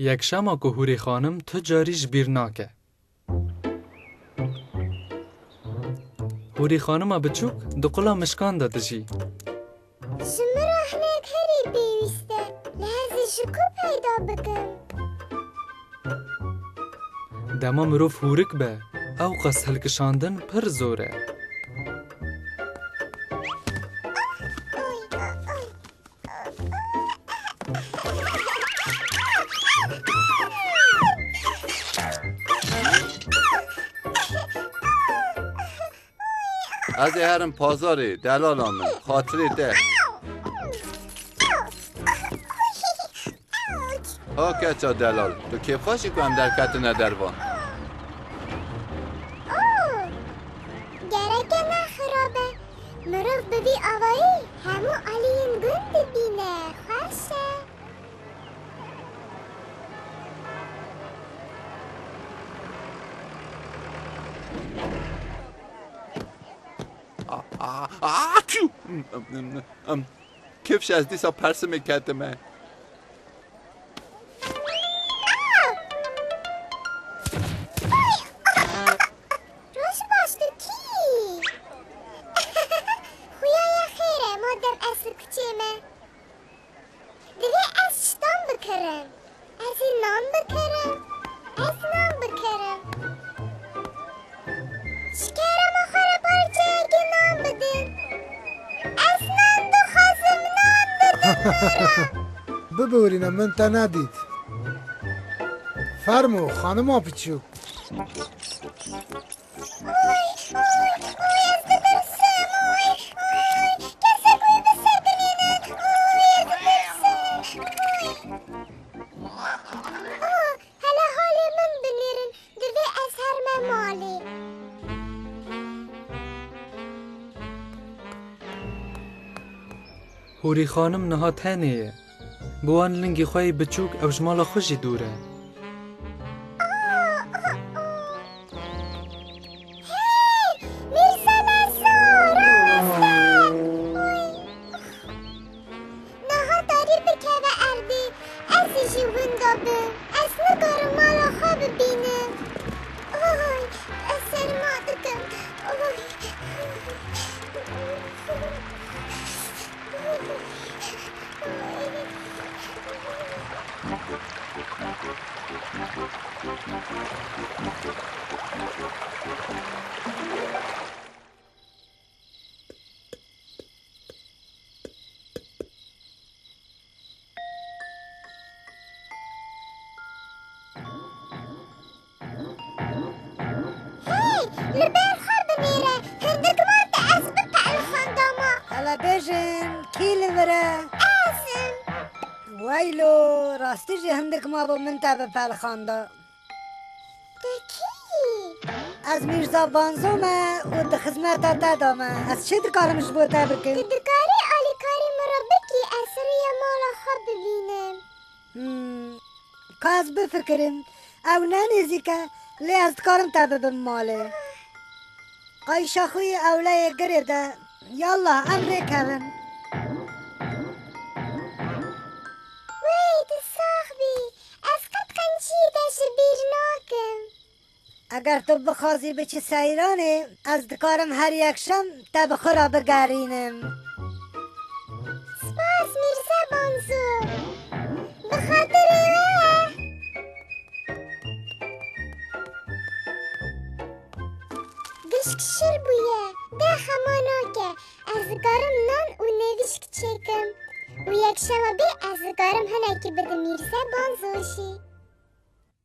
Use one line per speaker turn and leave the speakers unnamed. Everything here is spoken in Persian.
یک شما که هوری خانم تو جاریش بیر ناکه. هوری خانم بچوک دقلا مشکان داده جی.
شما رحمت هری بیوسته لحظه شکو پیدا بکن.
دما مروف هورک به او قصد هلکشاندن پر زوره.
از هرم پازاری دلال آمن خاطری ده ها کچا دلال تو کیف خوشی کنم در کت ندروان
گرکه نخرابه مروف ببی آوایی همو علین گند بینه خوشه.
کفش از دیسا پرس میکرده من
روش باشتو کی؟ خویای خیره مادم اصل کچیمه دیگه از شتان بکرم از نام بکرم از نام بکرم شکرم آخر پارچه اگه نام بدیم از نام بخوازم نام بدیم
ببورینم من تا ندید فرمو خانم آپیچو
هلا حالی من بنیرن دوی از هر ممالی
هوری خانم نها تنیه. بوان لنگی خواهی بچوک او جمالا خوشی دوره.
میرسه بسا راستن نها داری بکه و اردی از جیوندا به از نگارم مالا خواه ببینم از سرما دکم لبین خواه بمیره هندک مانده از بپعل خانداما
هلا بیجن کی لوره
اسم
ویلو راستی جه هندک ما با من تا بپل خانده
دکی
از میرزا بانزومه و ده خدمت تا دامه از چه دکارمش بود تا بکن
دکاری آلی کاری مربکی اثری مالا خواه ببینم
کاز بفکرم او ننیزی که لی از دکارم تا ببن ماله قایشا خوی اوله گریده یالله امره کبن
وید صاحبی از قد قنچیدش بیر ناکم
اگر تو بخوازی بچی سیرانه از دکارم هر یک شم تا بخورا بگرینم
سپاس میرزا بانزو بخاطر گشک شیر بویه ده خمانا که از دکارم نان و نویشک چکم و یک شما بی از دکارم هنکی بده میرزا بانزوشی